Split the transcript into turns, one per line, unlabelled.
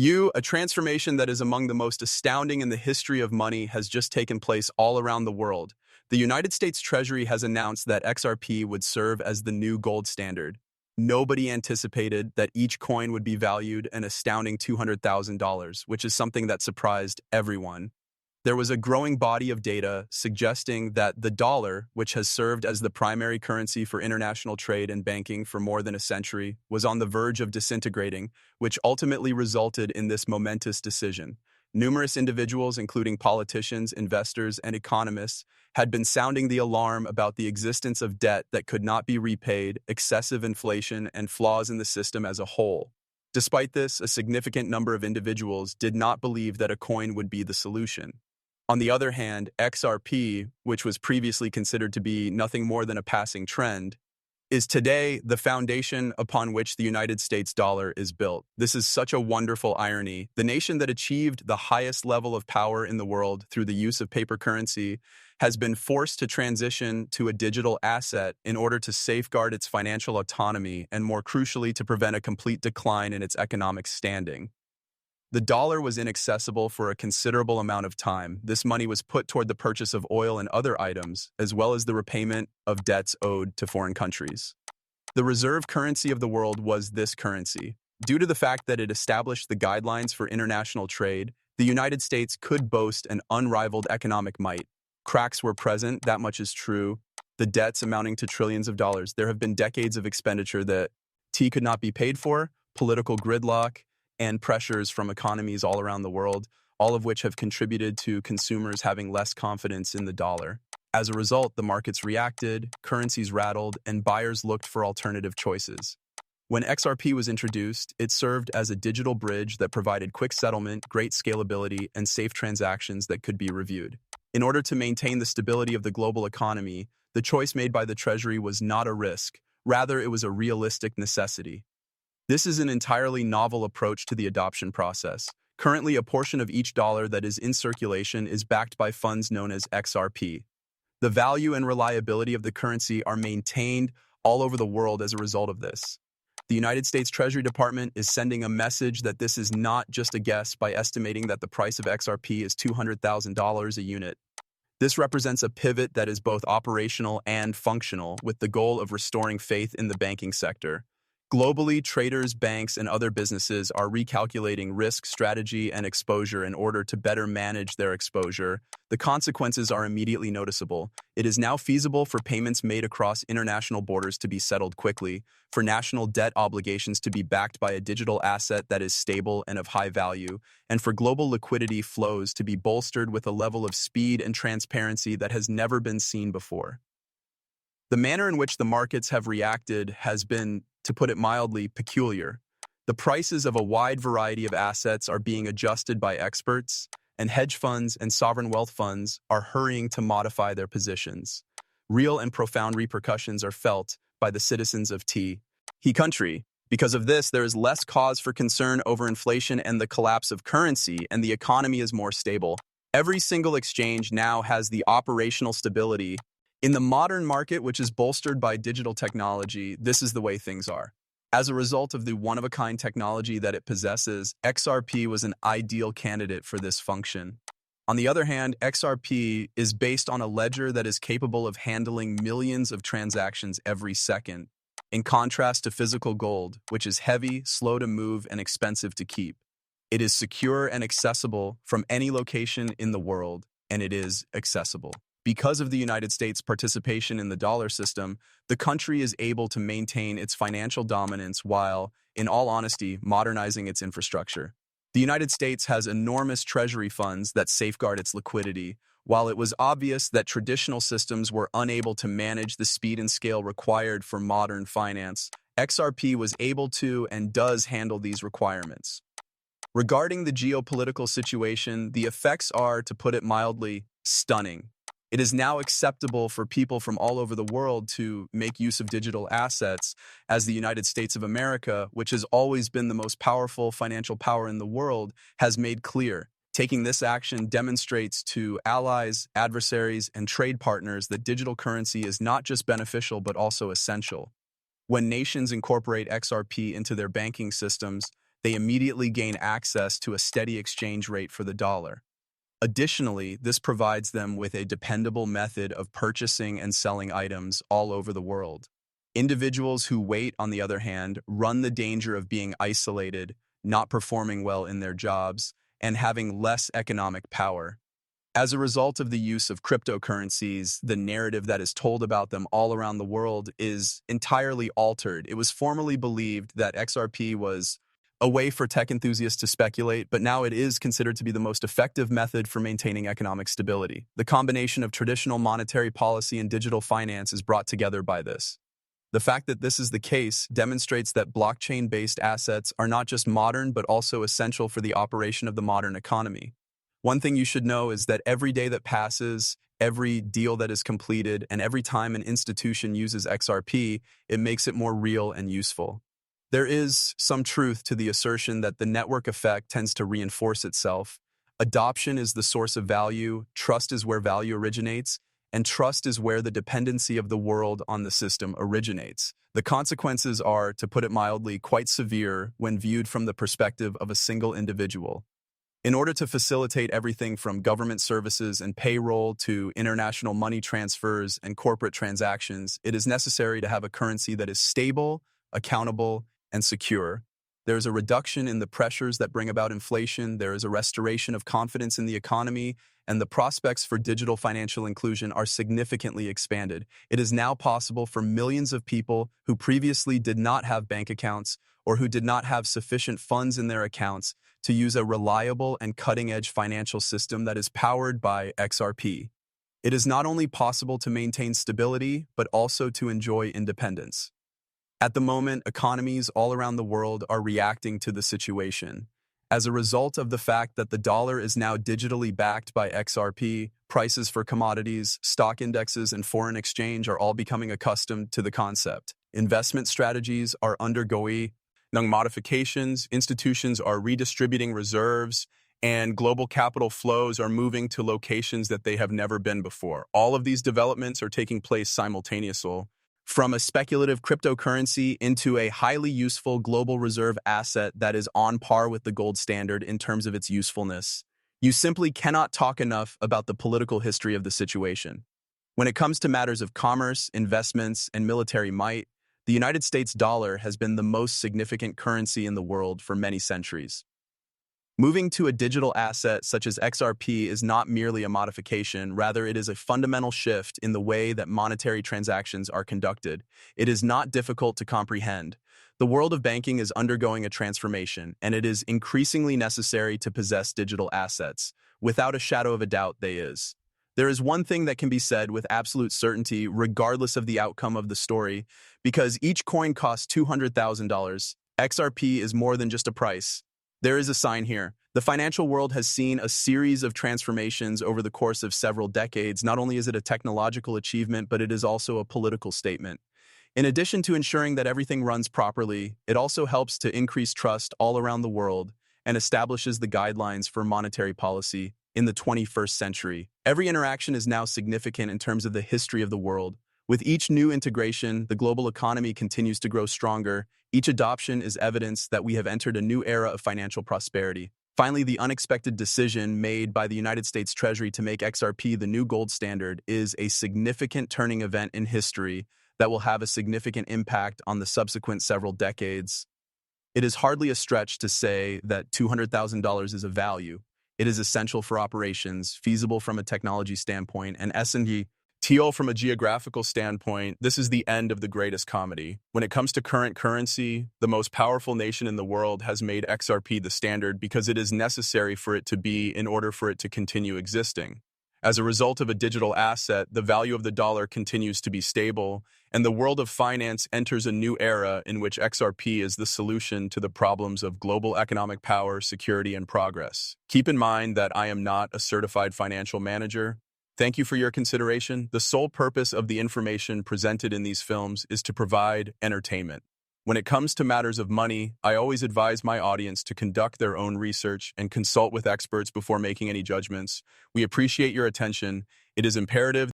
A transformation that is among the most astounding in the history of money has just taken place all around the world. The United States Treasury has announced that XRP would serve as the new gold standard. Nobody anticipated that each coin would be valued an astounding $200,000, which is something that surprised everyone. There was a growing body of data suggesting that the dollar, which has served as the primary currency for international trade and banking for more than a century, was on the verge of disintegrating, which ultimately resulted in this momentous decision. Numerous individuals, including politicians, investors, and economists, had been sounding the alarm about the existence of debt that could not be repaid, excessive inflation, and flaws in the system as a whole. Despite this, a significant number of individuals did not believe that a coin would be the solution. On the other hand, XRP, which was previously considered to be nothing more than a passing trend, is today the foundation upon which the United States dollar is built. This is such a wonderful irony. The nation that achieved the highest level of power in the world through the use of paper currency has been forced to transition to a digital asset in order to safeguard its financial autonomy and, more crucially, to prevent a complete decline in its economic standing. The dollar was inaccessible for a considerable amount of time. This money was put toward the purchase of oil and other items, as well as the repayment of debts owed to foreign countries. The reserve currency of the world was this currency. Due to the fact that it established the guidelines for international trade, the United States could boast an unrivaled economic might. Cracks were present, that much is true. The debts amounting to trillions of dollars. There have been decades of expenditure that could not be paid for, political gridlock, and pressures from economies all around the world, all of which have contributed to consumers having less confidence in the dollar. As a result, the markets reacted, currencies rattled, and buyers looked for alternative choices. When XRP was introduced, it served as a digital bridge that provided quick settlement, great scalability, and safe transactions that could be reviewed. In order to maintain the stability of the global economy, the choice made by the Treasury was not a risk, rather it was a realistic necessity. This is an entirely novel approach to the adoption process. Currently, a portion of each dollar that is in circulation is backed by funds known as XRP. The value and reliability of the currency are maintained all over the world as a result of this. The United States Treasury Department is sending a message that this is not just a guess by estimating that the price of XRP is $200,000 a unit. This represents a pivot that is both operational and functional, with the goal of restoring faith in the banking sector. Globally, traders, banks, and other businesses are recalculating risk, strategy, and exposure in order to better manage their exposure. The consequences are immediately noticeable. It is now feasible for payments made across international borders to be settled quickly, for national debt obligations to be backed by a digital asset that is stable and of high value, and for global liquidity flows to be bolstered with a level of speed and transparency that has never been seen before. The manner in which the markets have reacted has been, to put it mildly, peculiar. The prices of a wide variety of assets are being adjusted by experts, and hedge funds and sovereign wealth funds are hurrying to modify their positions. Real and profound repercussions are felt by the citizens of country. Because of this, there is less cause for concern over inflation and the collapse of currency, and the economy is more stable. Every single exchange now has the operational stability. In the modern market, which is bolstered by digital technology, this is the way things are. As a result of the one-of-a-kind technology that it possesses, XRP was an ideal candidate for this function. On the other hand, XRP is based on a ledger that is capable of handling millions of transactions every second, in contrast to physical gold, which is heavy, slow to move, and expensive to keep. It is secure and accessible from any location in the world, and it is accessible. Because of the United States' participation in the dollar system, the country is able to maintain its financial dominance while, in all honesty, modernizing its infrastructure. The United States has enormous treasury funds that safeguard its liquidity. While it was obvious that traditional systems were unable to manage the speed and scale required for modern finance, XRP was able to and does handle these requirements. Regarding the geopolitical situation, the effects are, to put it mildly, stunning. It is now acceptable for people from all over the world to make use of digital assets, as the United States of America, which has always been the most powerful financial power in the world, has made clear. Taking this action demonstrates to allies, adversaries, and trade partners that digital currency is not just beneficial but also essential. When nations incorporate XRP into their banking systems, they immediately gain access to a steady exchange rate for the dollar. Additionally, this provides them with a dependable method of purchasing and selling items all over the world. Individuals who wait, on the other hand, run the danger of being isolated, not performing well in their jobs, and having less economic power. As a result of the use of cryptocurrencies, the narrative that is told about them all around the world is entirely altered. It was formerly believed that XRP was a way for tech enthusiasts to speculate, but now it is considered to be the most effective method for maintaining economic stability. The combination of traditional monetary policy and digital finance is brought together by this. The fact that this is the case demonstrates that blockchain-based assets are not just modern, but also essential for the operation of the modern economy. One thing you should know is that every day that passes, every deal that is completed, and every time an institution uses XRP, it makes it more real and useful. There is some truth to the assertion that the network effect tends to reinforce itself. Adoption is the source of value, trust is where value originates, and trust is where the dependency of the world on the system originates. The consequences are, to put it mildly, quite severe when viewed from the perspective of a single individual. In order to facilitate everything from government services and payroll to international money transfers and corporate transactions, it is necessary to have a currency that is stable, accountable, and secure. There is a reduction in the pressures that bring about inflation, there is a restoration of confidence in the economy, and the prospects for digital financial inclusion are significantly expanded. It is now possible for millions of people who previously did not have bank accounts or who did not have sufficient funds in their accounts to use a reliable and cutting-edge financial system that is powered by XRP. It is not only possible to maintain stability, but also to enjoy independence. At the moment, economies all around the world are reacting to the situation. As a result of the fact that the dollar is now digitally backed by XRP, prices for commodities, stock indexes, and foreign exchange are all becoming accustomed to the concept. Investment strategies are undergoing modifications, institutions are redistributing reserves, and global capital flows are moving to locations that they have never been before. All of these developments are taking place simultaneously. From a speculative cryptocurrency into a highly useful global reserve asset that is on par with the gold standard in terms of its usefulness. You simply cannot talk enough about the political history of the situation. When it comes to matters of commerce, investments, and military might, the United States dollar has been the most significant currency in the world for many centuries. Moving to a digital asset such as XRP is not merely a modification, rather it is a fundamental shift in the way that monetary transactions are conducted. It is not difficult to comprehend. The world of banking is undergoing a transformation, and it is increasingly necessary to possess digital assets. Without a shadow of a doubt, there is one thing that can be said with absolute certainty, regardless of the outcome of the story, because each coin costs $200,000. XRP is more than just a price. There is a sign here. The financial world has seen a series of transformations over the course of several decades. Not only is it a technological achievement, but it is also a political statement. In addition to ensuring that everything runs properly, it also helps to increase trust all around the world and establishes the guidelines for monetary policy in the 21st century. Every interaction is now significant in terms of the history of the world. With each new integration, the global economy continues to grow stronger. Each adoption is evidence that we have entered a new era of financial prosperity. Finally, the unexpected decision made by the United States Treasury to make XRP the new gold standard is a significant turning event in history that will have a significant impact on the subsequent several decades. It is hardly a stretch to say that $200,000 is a value. It is essential for operations, feasible from a technology standpoint, and essential from a geographical standpoint. This is the end of the greatest comedy. When it comes to current currency, the most powerful nation in the world has made XRP the standard because it is necessary for it to be in order for it to continue existing. As a result of a digital asset, the value of the dollar continues to be stable, and the world of finance enters a new era in which XRP is the solution to the problems of global economic power, security, and progress. Keep in mind that I am not a certified financial manager. Thank you for your consideration. The sole purpose of the information presented in these films is to provide entertainment. When it comes to matters of money, I always advise my audience to conduct their own research and consult with experts before making any judgments. We appreciate your attention. It is imperative